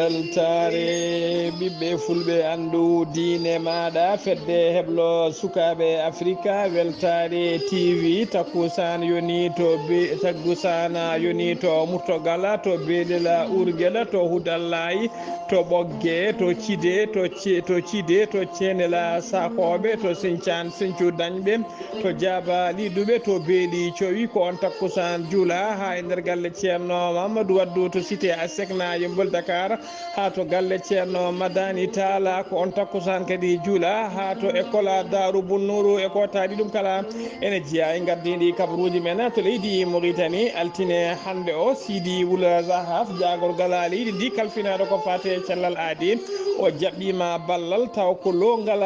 weltare ɓiɓɓe fulɓe andu diine maɗa fedde heblo sukaɓe africa weltare tv takkusan yoni to takkusan yoni to murtogala to beeɗela urgueɗa to hudallayi to ɓoggue to cide to cenela sakoɓe to sinthiane sinthiou dañɓe to diaba liduɓe to beeɗi cowi ko on takkusan juula ha e nder galle ceerno mamadou waddou to cité asecna yembol dakar ha to galle ceerno madani tala ko on takkusan kadi juula ha to école darou bunnourou e ko taɗi ɗum kala ene jeeya e gardiɗi kabaruji men to leydi Mauritanie altine hande o sidi wula zahaf jagorgal leydi ndi kalfinaɗo ko fate cellal aadi o jaɓɓima ballal taw ko longal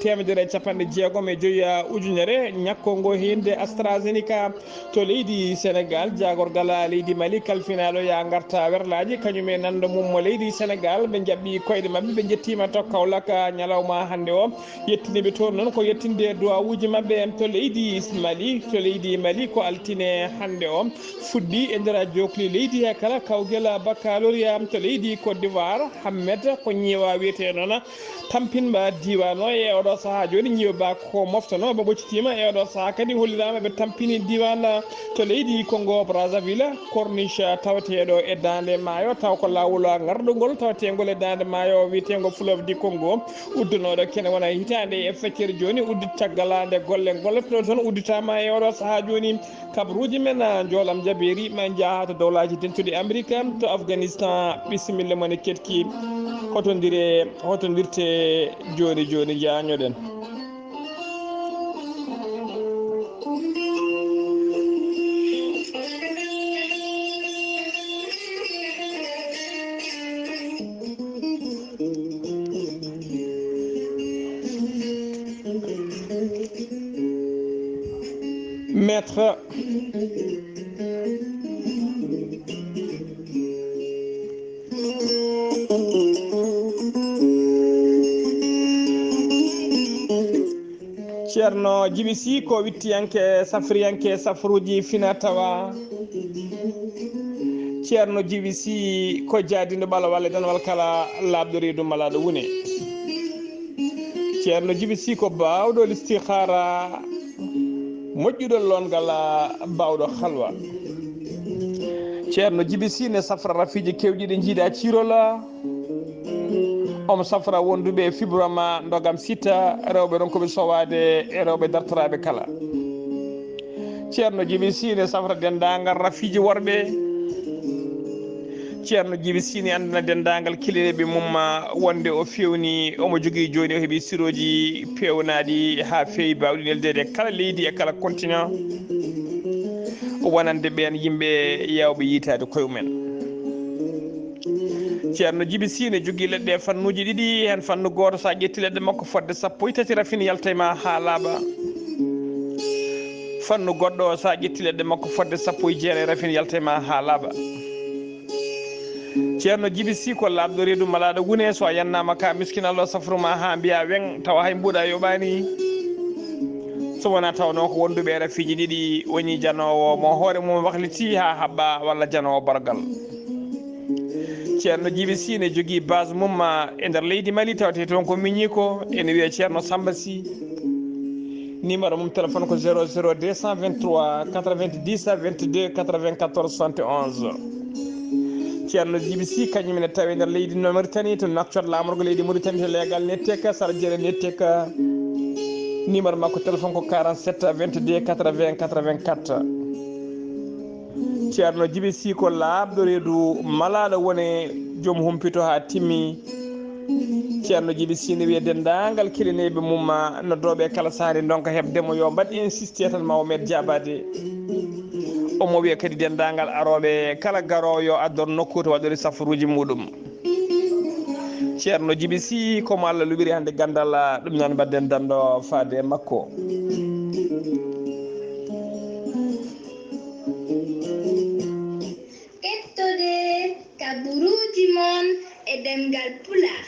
temedere capanɗe jeegom e joyi ujunere ñakkolgo hinde AstraZeneca to leydi Sénégal jagorgal leydi Mali kalfinaɗo ya garta werlaji kañumen nando mum mo leydi Sénégal ɓe jaɓɓi koyɗe mabɓe ɓe jettima to Kaolack ñalawma hande o yettiniɓe toon noon ko yettinde duwawuji mabɓe to leydi Mali ko altine hande o fuɗɗi e nder jokli leydi e kala kawguel baccalauréat to leydi Côte d'Ivoire Hammed ko ñiiwa wiyete noon tampinɓe diwan o e oɗo saaha joni ñiiwba ko moftano ɓe ɓoccitima e oɗo saaha kadi hollirama ɓe tampini diwan to leydi Congo Brazzaville corniche tawateɗo e dande maayo taw ko lawol garɗugol tawategol e dande maayo wiyetego fleuve du Congo uddunoɗo kene wona hitande e feccere joni uddit caggal nde golle golletoɗo toon udditama e oɗo saaha joni kabaruji men joolam jaabiri ma jaaha to dowlaji tentuɗi Amérique to Afghanistan bisimilla mone ketki hotodirte joni jañoɗen. Maître ceerno Djiby Sy ko wittiyanke safriyanke safruji fina tawa ceerno Djiby Sy ko jaadindo ɓala walla danwal kala labɗo reedu malaɗo wune ceerno Djiby Sy ko bawɗo listihara moƴƴuɗo longal bawɗo halwa ceerno Djiby Sy ne safra rafiji kewɗi ɗi jiiɗa cirola omo safra wonduɓe fibroma dogam sitta rewɓe ronkoɓe sowade e rewɓe dartoraɓe kala ceerno Djiby Sy ne safra dendagal rafiji worɓe ceerno Djiby Sy ne andana dendagal kilineɓe mum wonde o fewni omo jogui joni o heeɓi siroji pewnaɗi ha fewi bawɗi neldede kala leydi e kala continent wonande ɓen yimɓe yawɓe yitade koyemumen ceerno Djiby Sy ne jogui leɗɗe fannuji ɗiɗi hen fannu goto sa ƴetti leɗɗe makko fodde sappo e tati rafini yaltayma ha laaɓa fannu goɗɗo sa ƴetti leɗɗe makko fodde sappo e jeere rafini yaltayma ha laaɓa ceerno Djiby Sy ko labɗo reedu malaɗo wune so a yannama ka miskinallo safruma ha mbiya weng tawa hay mbuɗa yoɓani so wona tawno ko wonduɓe rafiji ɗiɗi woni janowo mo hoore mum wahliti ha habba walla janowo bargal ceerno Djiby Sy ne jogui base mum e nder leydi Mali tawate toon ko miñi ko ene wiye ceerno Samba Sy numéro mum téléphone ko 00 223 90 22 94 71 ceerno Djiby Sy kañumene tawi nder leydi Mauritanie to nakcot lamorgo leydi Mauritanie to leegal netteka sara jeere netteka numéro makko téléphone ko 47 22 80 84 ceerno Djiby Sy ko labɗo reedu malaɗo wone joom humpito ha timmi ceerno Djiby Sy ne wiya dendagal kilineɓe mum noddoɓe kala sahari donka hebdemo yo mbaɗ insisté tan ma o med jabade omo wiya kadi dendagal aroɓe kala garowo yo addor nokku to waɗori safaruji muɗum ceerno Djiby Sy komo Allah luɓiri hande gandal ɗum noon mbadden dando faade makko Dengal Pulaar,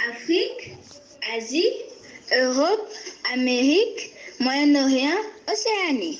Afrique, Asie, Europe, Amérique, Moyen-Orient, Océanie.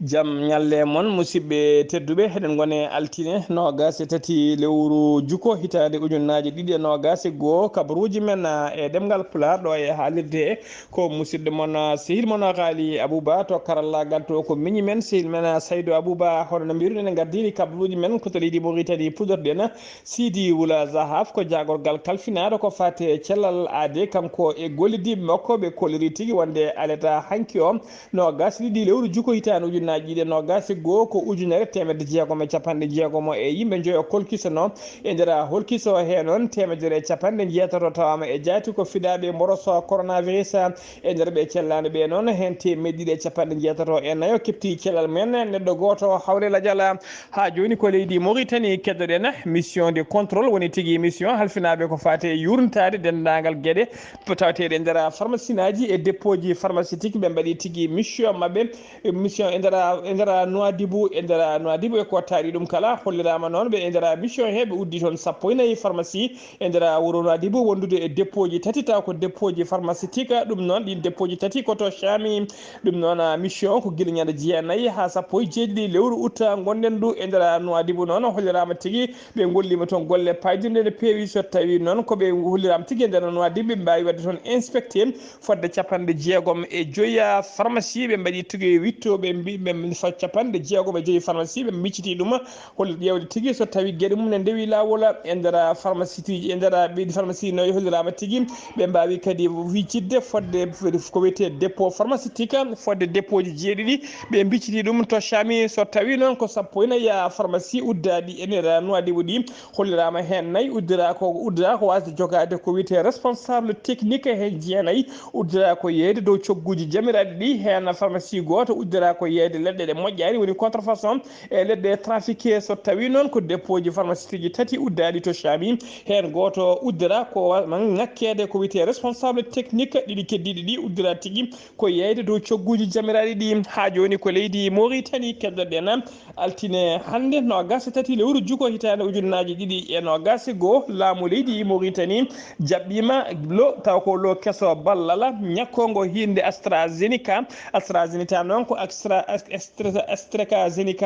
jam ñalle mon musidɓe tedduɓe heɗen gone altine nogas e tati lewru jukko hitande ujunnaji ɗiɗi e nogas e goho kabaruji men e ɗemgal pular ɗo e haalirde ko musidɗo mon sehil mon haali abouba to karallagal to ko miñi men sehil men saydou abouba hono no mbiruɗen e gardiri kabaruji men ko to leydi Mauritanie pudorɗen Sidi Wula Zahaf ko jagorgal kalfinaɗo ko fate cellal aade kanko e gollidiɓe makko ɓe kolliri tigui wonde aleta hanki o nogas ɗiɗi lewru jukko hitande ujunnaji ɗiɗi nogas e goho ko ujunere temedde jeegom e capanɗe jeegom e yimɓe joyo kolkisono e nder holkiso he noon temedere capanɗe jeetato tawama e jaati ko fiɗaɓe mboroso coronavirus e nder ɓe cellano ɓe noon hen temedde ɗiɗi e capanɗe jeetato e nayo kepti cellal men neɗɗo goto hawre ladiala ha joni ko leydi Mauritanie keddoɗen mission de contrôle woni tigui mission halfinaɓe ko fate yurnitade dendagal gueɗe tawateɗe e nder pharmacie naji e dépôt ji pharmaceutique ɓe mbaɗi tigui mission mabɓe mission e nder Nouadhibou e nder Nouadhibou e ko taari ɗum kala hollirama noon ɓe e nder mission he ɓe uddi toon 14 pharmacie e nder wuro Nouadhibou wondude e dépôt ji tati taw ko dépôt ji pharmaceutique ɗum noon ɗin dépôt ji tati koto Chami ɗum noon mission ko guila ñande jeenayyi ha sappo e jeeɗiɗi lewru août gonɗen du e nder Nouadhibou noon hollirama tigui ɓe gollima toon golle paydirde nde peewi so tawi noon koɓe hollirama tigui e nder Nouadhibou ɓe mbawi wadde toon inspecté fodde capanɗe jeegom e joyya pharmacie ɓe mbaɗi tigui wittoɓe mbiɓe capanɗe jeegom e joyyi pharmacie ɓe micciti ɗum holli ƴewde tigui so tawi gueɗe mum ne ndewi lawol e nder pharmacie ji e nder ɓeydi pharmacie no hollirama tigui ɓe mbawi kadi wiccidde fodde ko wiyete dépôt pharmaceutique fodde dépôt ji jeeɗiɗi ɓe bicciti ɗum to Chami so tawi noon ko sappo ina ya pharmacie uddaɗi e nder Nouadhibou ɗi hollirama hen nayyi uddira ko wasde jogade ko wiyete responsable technique hen jeenayyi uddira ko yeeyde dow cogguji jamiraɗi ɗi hen pharmacie goto uddira ko yeeyde leɗɗe ɗe moƴƴani woni contrefaçon e leɗɗe trafiqué so tawi noon ko dépôt ji pharmaceutique ji tati uddaɗi to Chami hen goto uddira ko ngakkede ko wiyete responsable technique ɗiɗi keddiɗi ɗi uddira tigui ko yeeyde dow cogguji jamiraɗi ɗi ha joni ko leydi Mauritanie keddoɗen altine hande nogas tati lewru jukko hitande ujunnaji ɗiɗi e nogas goho laamu leydi Mauritanie jaɓɓima lo taw ko lo kesso ballal ñakkogo hinde AstraZeneca noon ko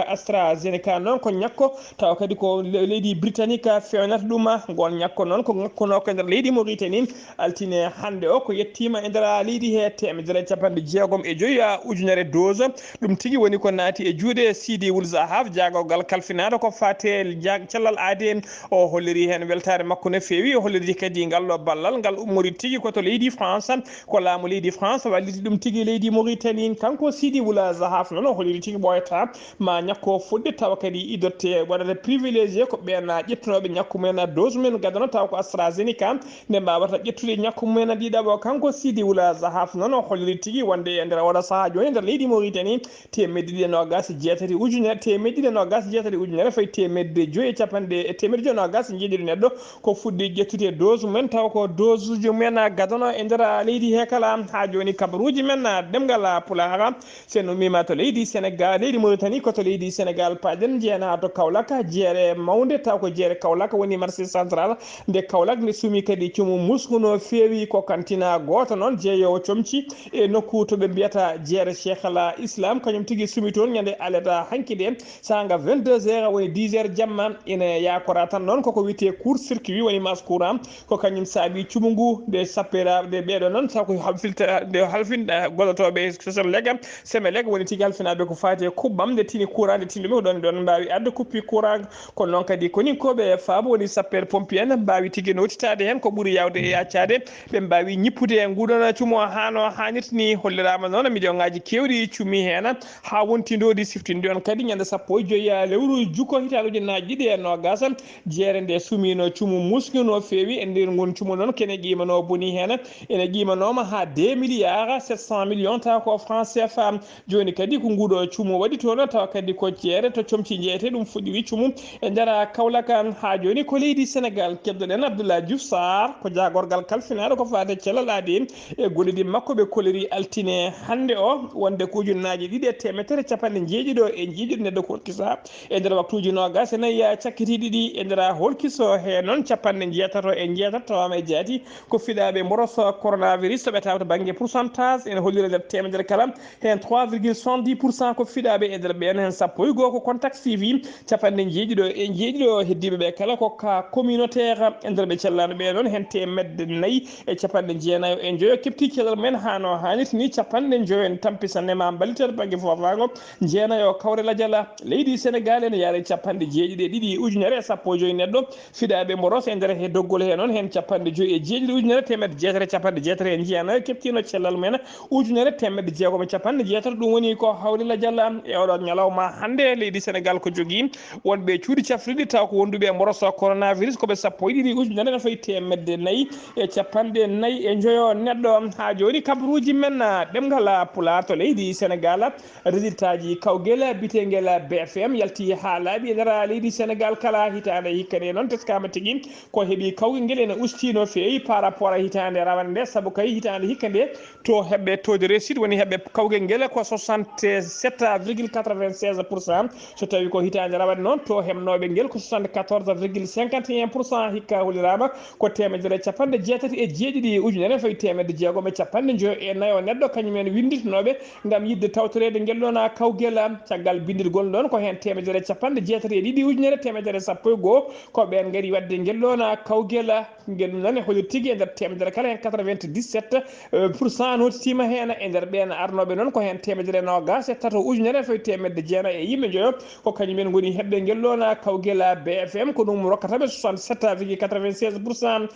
AstraZeneca noon ko ñakko taw kadi ko leydi britannique fewnata ɗum gon ñakko noon ko ŋakkuno ko nder leydi Mauritanie altine hande o ko yettima e nder leydi he temedere capanɗe jeegom e joyyi ujunere dose ɗum tigui woni ko naati e juuɗe Sidi Wul Zahaf jagogal kalfinaɗo ko fate cellal aade o holliri hen weltare makko no fewi o holliri kadi ngallo ballal ngal ummori tigui koto leydi France ko laamu leydi France walliti ɗum tigui leydi Mauritanie kanko Sidi Wula Zahaf noon o holliri tigui ɓoyata ma ñakko fuɗɗe tawa kadi idotte waɗata privilégié ko ɓen ƴettunoɓe ñakku mumen dose mumen gadano taw ko AstraZeneca nde mbawata ƴettude ñakku mumen ɗiɗaɓo kanko Sidi Wula Zahaf noon o holliri tigui wonde e nder oɗo saaha joni e nder leydi Mauritanie temedde ɗiɗi e nogas jeetati ujunere temedde ɗiɗi e nogas jeetati ujunere fayi temedde joyyi e capanɗe temedde joyyi e nogas jeeɗiɗi neɗɗo ko fuɗɗi ƴettude dose mumen taw ko dose uji mumen gadano e nder leydi he kala ha joni kabaruji men ɗemgal pulara sen ummima to leydi Sénégal leydi Mauritanie koto leydi Sénégal paɗen jeena to Kaolack jeere mawde taw ko jeere Kaolack woni marché central nde Kaolack nde suumi kadi cumu muskuno feewi ko kantina goto noon jeeyowo comci e nokku to ɓe mbiyata jeere Cheikh al Islam kañum tigui suumi toon ñande aleta hankiɗe sanga 22 heures woni 10 heures jamma ina yakora tan noon koko wiyete court circuit woni masse courant ko kañum saabi cumu ngu nde sapperaɓe ɓeɗo noon taw ko halfilta nde halfinɗa gollotoɓe social lega seme lega woni tigui halfinaɓe ko fati kubbam nde tini courant nde tini ɗum ɗon mbawi adde coupure courant kono noon kadi koni koɓe faabo woni sapeur pompier en mbawi tigui notitade hen ko ɓuuri yawde e accade ɓe mbawi ñippude e nguɗon cuumo hano hannirta ni hollirama noon million ngaji kewɗi cuumi hen ha wonti ndodi siftinde on kadi ñande sappo e joyyi lewru jukko hitande ujunnaji ɗiɗi e nogas jeere nde suumino cuumu muskuno feewi e nder gon cuumu noon kene qimano boni hen ene qimanoma ha 2 milliards 700 millions taw ko franc CFA joni kadi ko ngudo cuumu waɗi toon tawa kadi ko jeere to comci jeete ɗum fuɗɗi wiccumu e nder Kaolack ha joni ko leydi Sénégal keddoɗen Abdoulaye Diouf Sarr ko jagorgal kalfinaɗo ko fate cellalaɗi e golleɗi makko ɓe kolori altine hande o wonde ko ujunnaje ɗiɗi e temetere capanɗe jeeɗiɗo e jiiɗiɗo neɗɗo holkisa e nder waktuji nogas e nayyi cakkitiɗi ɗi e nder holkiso he noon capanɗe jeetato e jeetati tawama e jaati ko fiɗaɓe mboroso coronavirus soɓe tawa to banggue pourcentage ene hollira nder temedere kala hen 3,70% ko fiɗaɓe e nder ɓen hen sappo e goho ko contact suivi capanɗe jeeɗiɗo e jeeɗiɗo heddiɓeɓe kala ko ka communautaire e nder ɓe cellano ɓe noon hen temedde nayyi e capanɗe jeenayo e joyo kepti cellal men hano hannirta ni capanɗe joyo en tampisanema ballitere banggue fofago jeenayo kawre ladiala leydi Sénégal ene yaara capanɗe jeeɗiɗi e ɗiɗi ujunere e sappo e joyi neɗɗo fiɗaɓe mboros e nder he doggol he noon hen capanɗe joyi e jeeɗiɗi ujunere temedde jeetati capanɗe jeetati e jeenayo keptino cellal men ujunere temedde jeegom e capanɗe jeetati ɗum woni ko hawri ladiala e oɗon ñalawma hande leydi Sénégal ko jogui wonɓe cuuɗi cafriɗi taw ko wonduɓe mboroso coronavirus koɓe sappo e ɗiɗi ujunere ne fayi temedde nayyi e capanɗe nayyi e joyo neɗɗo ha joni kabaruji men ɗemgal Pulaar to leydi Sénégal résultat ji kawguel biteguel BFM yalti ha laaɓi e nder leydi Sénégal kala hitande hikkane noon teskama tigui ko heeɓi kawguel guel ene usti no fewi par rapport à hitande rawande nde saabu kay hitande hikka nde to heɓɓe taux de réussite woni heɓɓe kawguel guel ko 67,96% so tawi ko hitande rawande noon to hemnoɓe guel ko 74,51% hikka hollirama ko temedere capanɗe jeetati e jeeɗiɗi ujunere fayi temedde jeegom e capanɗe joyo e nayyi o neɗɗo kañumen winditinoɓe gam yidde tawtorede guel ɗon kawguel caggal bindirgol ɗon ko hen temedere capanɗe jeetati e ɗiɗi ujunere temedere sappo e goho ko ɓen gaari wadde guel ɗon kawguel guel ɗum noon e holliri tigui e nder temedere kala hen 97% notitima hen e nder ɓen arnoɓe noon ko hen temedere nogas e tato ujunere fayi temedde jeenayi e yimɓe joyo ko kañumen goni heɓɓe guel ɗon kawguel BFM ko ɗum rokkataɓe 67,96%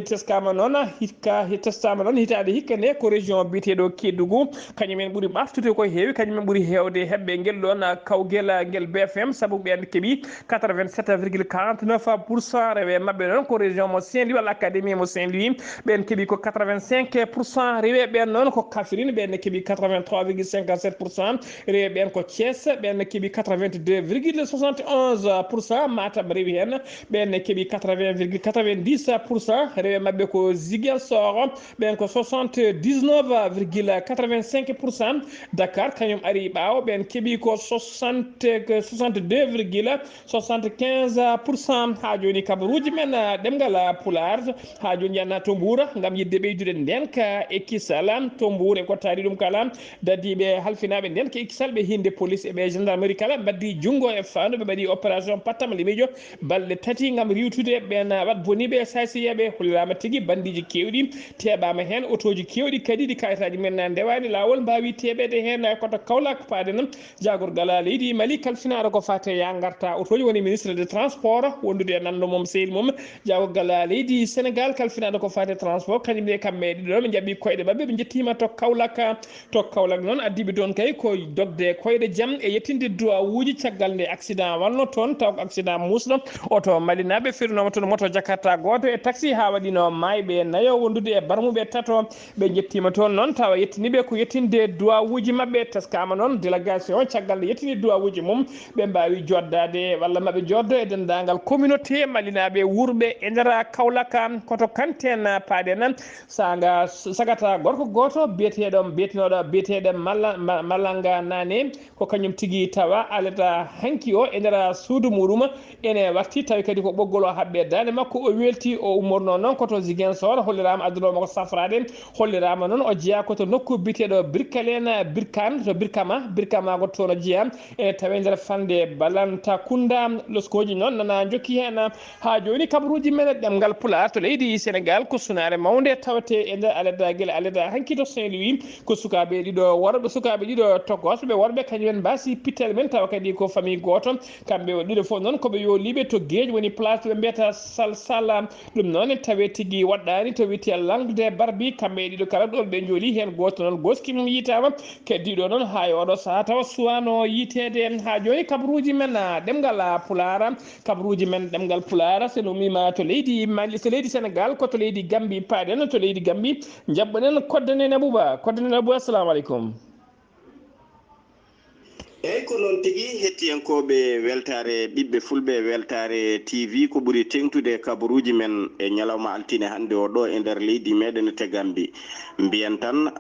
teskama noon hikka testama noon hitande hikka nde ko région biteɗo Kédougou kañumen ɓuuri ɓaftude ko heewi kañumen ɓuuri hewde heɓɓe guel ɗon kawguel guel BFM saabu ɓen keeɓi 87,49% rewe mabɓe noon ko région mo Saint-Louis walla académie mo Saint-Louis ɓen keeɓi ko 85% rewe ɓen noon ko Kaffrine ɓen keeɓi 83,57%, rewe ɓen ko Thiès ɓen keeɓi 82,71%, Matam rewi hen ɓen keeɓi 80,90%, rewe mabɓe ko Ziguinchor ɓen ko 79,85%, Dakar kañum ari ɓawo ɓen keeɓi ko 62,75%. ha joni kabaruji men ɗemgal Pulaar ha joni yanna to Mbour gam yidde ɓeydude ndenka e kisal to Mbour e ko taari ɗum kala dadiɓe halfinaɓe ndenka e kisal ɓe hinde police eɓe gendarmerie kala baddi junggo e fandu ɓe mbaɗi opération pattam limijo balɗe tati gam riwtude ɓen wat boniɓe e saysiyeɓe hollirama tigui bandiji kewɗi teɓama hen autoji kewɗi kadi ɗi kayitaji men ndewani lawol mbawi teɓede hen koto Kaolack paden jagorgal leydi Mali kalfinaɗo ko fate ya garta autoji woni ministre des transports wondude e nando mom sehil mum jagorgal leydi Sénégal kalfinaɗo ko fate transport kañumne kamɓe ɗiɗo ɓe jaaɓi koyɗe mabɓe ɓe jettima to Kaolack noon addiɓe toon kay ko dogde koyɗe jaam e yettinde duwawuji caggal nde accident wanno toon taw ko accident musɗo oto malinaɓe firnoma toon moto Jakarta goto e taxi ha waɗino mayɓe nayo wondude e barmuɓe tato ɓe jettima toon noon tawa yettiniɓe ko yettinde duwawuji mabɓe teskama noon délégation caggal nde yettini duwawuji mum ɓe mbawi joddade walla maɓe joddo e dendagal communauté malinaɓe wurɓe e nder Kaolack koto Kanten paɗen sagata gorko goto biyeteɗo Mallanga Nane ko kañum tigui tawa alata hanki o e nder suudu muɗum ene warti tawi kadi ko ɓoggol o haɓɓe dande makko o welti o ummorno noon koto Ziguinchor hollirama addunoma ko safrade hollirama noon o jeeya koto nokku biteɗo Birkalen Birkama ko toon o jeeya ene tawe nder fande Balantakunda loskoji noon nana jokki hen ha joni kabaruji men ɗemgal Pulaar to leydi Sénégal ko sunare mawde tawate e nder aleda hanki to Saint-Louis ko sukaɓe ɗiɗo tokosɓe worɓe kañumen mbasi pittel men tawa kadi ko famille goto kamɓe ɗiɗo foof noon koɓe yoliɓe to gueji woni place ɓe mbiyata salsala ɗum noon tawe tigui waɗɗani to wiyete langue de Barbi kamɓe ɗiɗo kala ɗon ɓe jooli hen goto noon goskim yitama keddiɗo noon ha e oɗo saaha tawa suwano yitede ha joni kabaruji men ɗemgal Pulaar sen ummima to leydi Mali to leydi Sénégal ko to leydi Gambie paɗen to leydi Gambie jabɓonen koddanen Abouba assalamu aleykum. eyyi ko noon tigui hettiyankoɓe weltare ɓiɓɓe fulɓe weltare TV ko ɓuuri tengtude kabaruji men e ñalawma altine hande o ɗo e nder leydi meɗen Tegambi mbiyen tan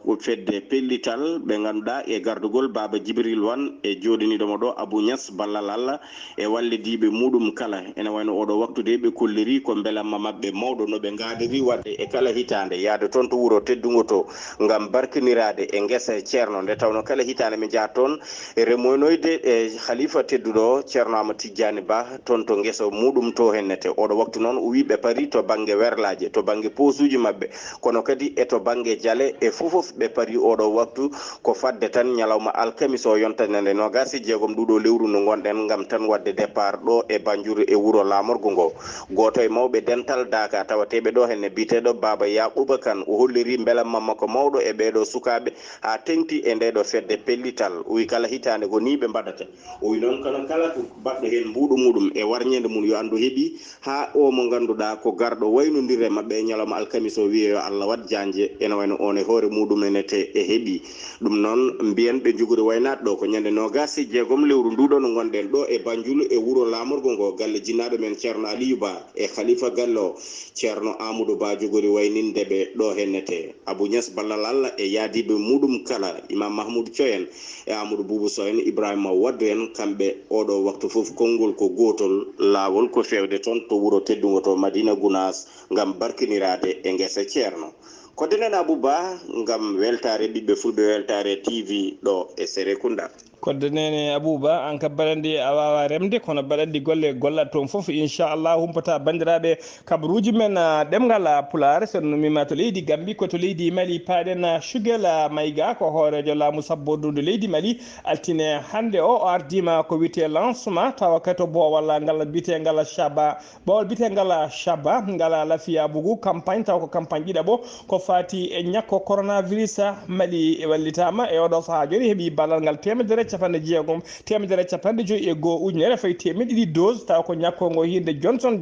ko fedde pellital ɓe ganduɗa e gardugol Baba Djibril Wane e joɗiniɗomo ɗo Abou Niass ballal Allah e wallidiɓe muɗum kala ene wayno oɗo waktude ɓe kolliri ko belamma mabɓe mawɗo noɓe gadiri wadde e kala hitande yaade toon to wuuro teddugo to gam barkinirade e guesa ceerno nde tawno kala hitande ɓe jahat toon e remoynoyde e khalifa tedduɗo ceerno Amadou Tidiane Ba toon to guesa muɗum to hennete oɗo waktu noon o wi ɓe paari to banggue werlaje to banggue posuji mabɓe kono kadi e to banggue jaale e fofof ɓe paari oɗo waktu ko fadde tan ñalawma alkamis o yontanede nogasi jeegom ɗuɗo lewru no gonɗen gam tan wadde départ ɗo e Bandioury e wuuro lamorgo ngo goto e mawɓe dental daka tawateɓe ɗo henne biteɗo Baba Yaqouba Kane o holliri belamma makko mawɗo e ɓeɗo sukaɓe ha tengti e ndeɗo fedde pellital o wi kala hitande ko ni ɓe mbaɗata o wi noon kono kala ko baɗɗo hen mbuɗo muɗum e warñede mum yo andu heeɓi ha o mo ganduɗa ko garɗo waynodire mabɓe e ñalawma alkamis o wiye yo Allah wat janje ene wayno on e hoore muɗum enete e heeɓi ɗum noon mbiyen ɓe jogori waynat ɗo ko ñande nogasi jeegom lewru nduɗo no gonɗen ɗo e Bandiouly e wuuro lamorgo ngo galle jinnaɗo men ceerno Aliou Ba e khalifa galle o ceerno Amadou Ba jogori waynindeɓe ɗo hennete Abou Niass ballal Allah e yaadiɓe muɗum kala Imam Mahmoudou Thioyen e Amadou Boubou Sow en Ibrahima Waddu en kamɓe oɗo waktu foof konngol ko gotol laawol ko fewde toon to wuuro teddugo to Madina Gounass gam barkinirade e guesa ceerno ko denen Abou Ba gam weltare ɓiɓɓe fulɓe weltare TV ɗo e Serekunda kodde nene Abouba an ka baɗandi a wawa remde kono baɗandi golle gollat toon foof inchallah humpata bandiraɓe kabaruji men ɗemgal Pulaar so numima to leydi Gambi koto leydi Mali paɗen Choguel Maïga ko hoorejo laamu sabbodude leydi Mali altine hande o ardima ko wiyete lancement tawa kato bowal ngal bitegal Chaba bowal bitegal Chaba ngal Lafiya Bougou campagne taw ko campagne ɗiɗaɓo ko fati e ñakko coronavirus Mali wallitama e oɗo saaha joni heeɓi ballal ngal temedere capanɗe jeegom temedere capanɗe joyyi e goho ujunere fayi temedde ɗiɗi dose taw ko ñakkongo hinde Johnson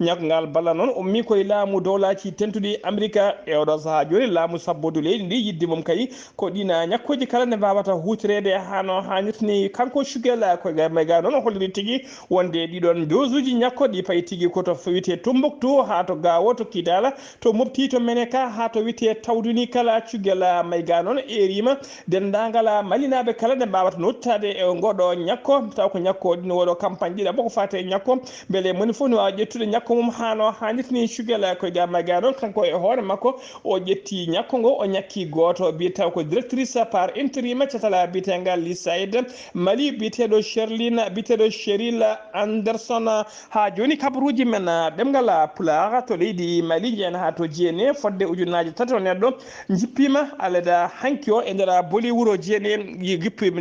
ñakkogal balla noon ummi koye laamu dowlaci tentuɗi Amérique e oɗo saaha joni laamu sabbodu leydi ndi yidde mum kay ko ɗina ñakkoji kala ne mbawata hutorede hano hannirtini kanko Choguel koye Maïga noon holliri tigui wonde ɗiɗon dose uji ñakkoɗi fayi tigui koto wiyete Tombouctou ha to Gao to Kidala to Mopti to Menaka ha to wiyete Tawduni kala Choguel Maïga noon erima dendagal malinaɓe kala ne mbawata nottade e goɗo ñakko taw ko ñakko ɗino woɗo campagne ɗiɗaɓo ko fate e ñakko beele moni foof ne wawa ƴettude ñakko mum hano hannirtini Choguel koye Maïga noon kanko e hoore makko o ƴetti ñakko ngo o ñakki goto biyetaw ko directrice par intérim catala biyetegal Lisaïd Mali biyeteɗo Cheryl Anderson ha joni kabaruji men ɗemgal Pulaar to leydi Mali jeena ha to Djéné fodde ujunnaje tati o neɗɗo jippima alada hanki o e nder booli wuuro Djéné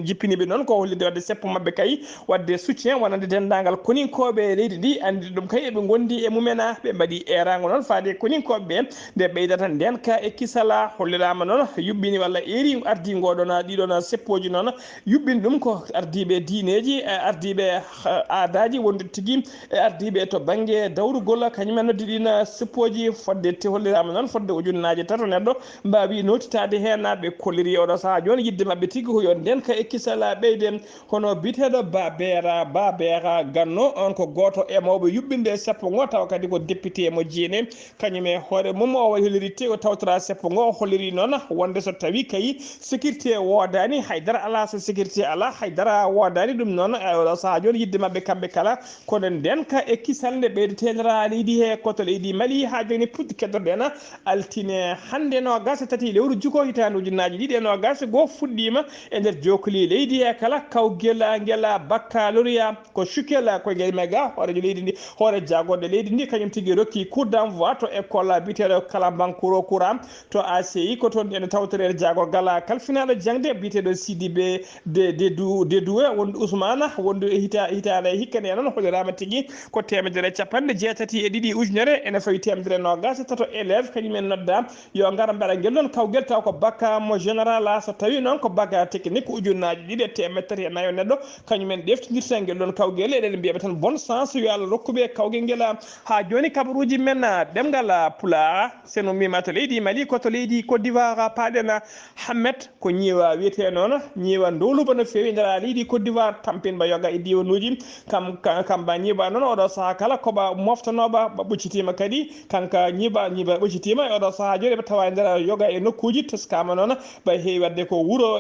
jippiniɓe noon ko hollide wadde seppo mabɓe kay wadde soutien wonande dendagal koninkoɓe leydi ndi andi ɗum kay eɓe gondi e mumena ɓe mbaɗi erago noon faade koninkoɓe ɓe nde ɓeydata ndenka e kisala hollirama noon yuɓɓini walla eri ardi ngoɗon ɗiɗon seppoji noon yuɓɓini ɗum ko ardiɓe diineji ardiɓe aadaji wonde tigui e ardiɓe to banggue dawrugol kañumen noddi ɗin seppoji fodde hollirama noon fodde ujunnaje tato neɗɗo mbawi notitade hen ɓe kolliri oɗo saaha joni yidde mabɓe tigui ko yo ndenka e kisala ɓeyde hono biteɗo Babera Ganno on ko goto e mawɓe yuɓɓinde seppo ngo taw kadi ko député mo Djéné kañum e hoore mum o wayi hollirite o tawtora seppo ngo o holliri noon wonde so tawi kay sécurité wodani haydara ala so sécurité ala haydara wodani ɗum noon oɗo saaha joni yidde mabɓe kamɓe kala kono ndenka e kisal nde ɓeydetenera leydi he koto leydi Mali ha joni puɗɗi keddoɗen altine hande nogas tati lewru juko hitande ujunnaje ɗiɗi e nogas goho fuɗɗima e nder jokoli leydi he kala kawguel guel baccalauréat ko Choguel koye Maïga hoorejo leydi ndi hoore jagoɗo leydi ndi kañum tigui rokki cours d'envoi to école biteɗo Kalabankuro Kouram to ACI ko toon ene tawtorede jagorgal kalfinaɗo jangde biteɗo Sidibé Dédoué wonde Ousmane wonde hitande hikkane noon hollirama tigui ko temedere capanɗe jeetati e ɗiɗi ujunere ene fawi temedere nogas tato élève kañumen nodda yo gar mbaɗa guel noon kawguel taw ko bac mo général so tawi noon ko bac technique ujunnaje ujunaji ɗiɗi e temettati e nayo neɗɗo kañumen ɗeftodirta guel ɗon kawguel eɗen mbiyaɓe tan bon sens yo Allah rokkuɓe kawguel nguel ha joni kabaruji men ɗemgal pulaar seno mbima to leydi Mali koto leydi Côte d'Ivoire paɗen Hammet ko ñiiwa wiyete noon ñiiwa dowluba no fewi nder leydi Côte d'Ivoire tampinba yoga e diwanuji kam ba ñiiba noon oɗo saaha kala koɓa moftanoɓa ɓa ɓoccitima kadi kanka ñiiba ɓoccitima e oɗo saaha joni ɓe tawa nder yoga e nokkuji teskama noon ɓa heewi wadde ko wuro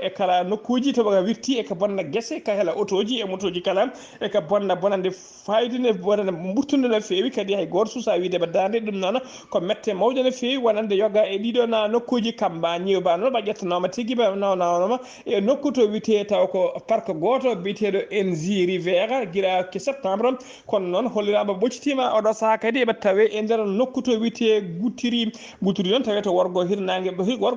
e kala nokkuji to ɓa wirti eka bonna guese ka hela autoji e motoji kala eka bonna bonande fayidine bonande ɓurtude no fewi kadi hay goto suusa wiide baddande ɗum noon ko mette mawde no fewi wonande yoga e ɗiɗon nokkuji kamba ñiwba noon ɓa ƴettanoma tigui ɓe nawnama e nokku to wiyete taw ko parque goto biteɗo NG Rivière guila ke septembre kono noon hollirama ɓoccitima oɗo saaha kadi eɓe tawe e nder nokku to wiyete Guttiri noon tawe to worgo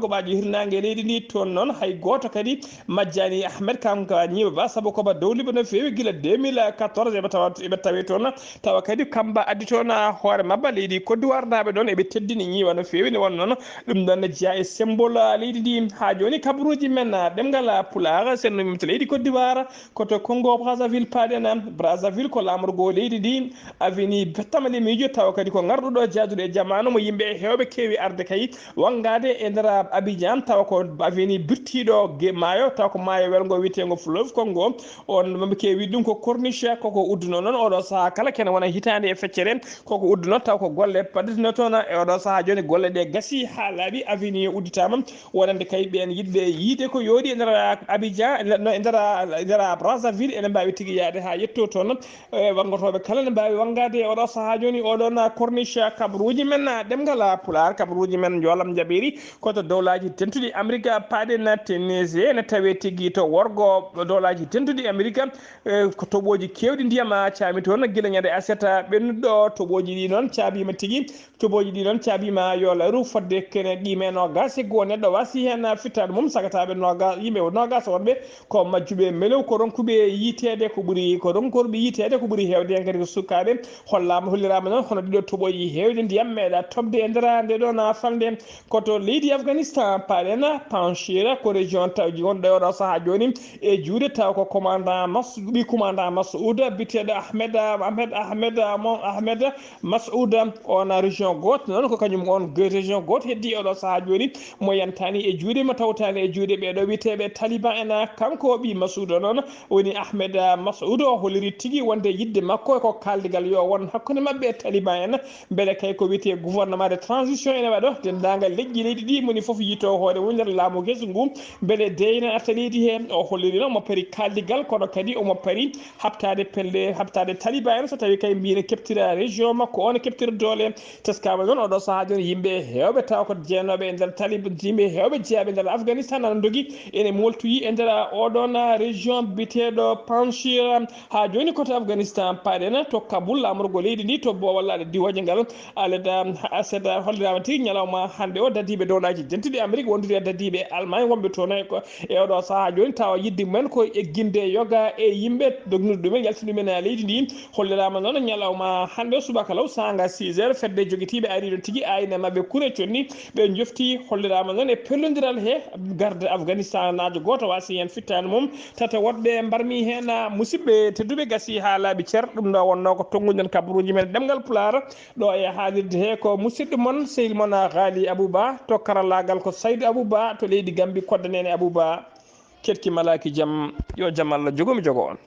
ɓaji hirnangue leydi ndi toon noon hay goto kadi majjani Ahmed kanko ñiwa ba saabu koba dowliɓe no fewi guila 2014 eɓe tawe toon tawa kadi kamba addi toon hoore mabba leydi Côte d'Ivoire naɓe ɗon eɓe teddini ñiwa no fewi ne won noon ɗum ɗon ne jeeya e symbole leydi ndi ha joni kabaruji men ɗemgal pulaar sen nomim to leydi Côte d'Ivoire koto Congo Brazzaville paɗen Brazzaville ko lamorgo leydi ndi aveni bettama miijo tawa kadi ko garɗuɗo jaaduɗo e jamanu mo yimɓe hewɓe kewi arde kay wangade e nder Abidjan tawa ko aveni birtiɗo maayo tawa ko maayo welgo wiyetego fleuve Congo on moɓe kewi ɗum ko corniche koko udduno noon oɗo saaha kala kene wona hitande e feccere koko udduno taw ko golle padditino toon e oɗo saaha joni golle ɗe gaasi ha laaɓi aveni udditama wonande kay ɓen yiɗɓe yiide ko yooɗi e nder Abidjan no e nder Brazzaville ene mbawi tigui yaade ha yetto toon wangotoɓe kala ne mbawi wangade e oɗo saaha joni oɗon corniche kabaruji men ɗemgal pulaar kabaruji men jolam jaɓiri koto dowlaji tentuɗi Amérique paɗen Tunisie ne tawe tigui to worgo dowlaji tentuɗi Amérique ko toɓoji kewɗi ndiyam caami toon guila ñande aseta ɓennuɗo toɓoji ɗi noon caabima tigui toɓoji ɗi noon caabima yo laaru fodde kene ɗime nogas go neɗɗo wasi hen fittade mum sagataɓe nogas yimɓe nogas wonɓe ko majjuɓe melew ko ronkuɓe yitede ko ronkorɓe yitede ko ɓuuri hewde hen kadi ko sukaɓe hollirama noon hono ɗiɗo toɓoji hewde ndiyam meeɗa tobde e nder nde ɗon falde koto leydi Afghanistan paɗen Panchir ko région tawji gonɗo oɗo saaha joni e juuɗe taw ko commandant Massoud biteɗo Ahmed Massoud on région goto noon ko kañum on région goto heddi oɗo saaha joni mo yantani e juuɗe mo tawtani e juuɗe ɓeɗo wiyeteɓe taliban en kanko ɓi Massoud noon woni Ahmed Massoud o holliri tigui wonde yidde makko ko kaldigal yo won hakkude mabɓe e taliban en beele kay ko wiyete gouvernement de transition ene waɗo dendagal leƴƴi leydi ɗi moni foof yitto hoore mum nder laamu kesu ngu beele deyna arta leydi he o holliri noon mo paari kaldigal kono kadi omo paari habtade taliban en so tawi kay mbino keptira région makko on keptira doole teskama noon oɗo saaha joni yimɓe hewɓe taw ko jeenoɓe e nder taliban yimɓe hewɓe jeeyaɓe nder Afghanistan ana dogui ene moltoyi e nder oɗon région biteɗo Panchir ha joni koto Afghanistan paɗen to Kaboul lamorgo leydi ndi to bowallaɗe diwoje ngal aleda aseda hollirama tigui ñalawma hande o dadiɓe dowlaji dentuɗi Amérique wondude dadiɓe Allemagne wonɓe toon e oɗo saaha joni tawa yidde mumen ko egginde yoga e yimɓe dognude ɗumen yaltini ɗumen leydi ndi hollirama noon ñalawma hande o subaka law sanga 6 heures fedde joguitiɓe ari ɗon tigui ayne mabɓe kuure conni ɓe jofti hollirama noon e pellodiral he garde Afghanistan najo goto wasi hen fittani mum tata woɗɓe mbarmi hen musidɓe tedduɓe gasi ha laaɓi ceer ɗum ɗo wonno ko tonguɗen kabaruji men ɗemgal pulaar ɗo e haalirde he ko musidɗo moon sehil moon Ghali Abouba to karallagal ko Saydou Abouba to leydi Gambie koddanene Abouba ketki malaki jaam yo jaam Allah jogomi jogo on.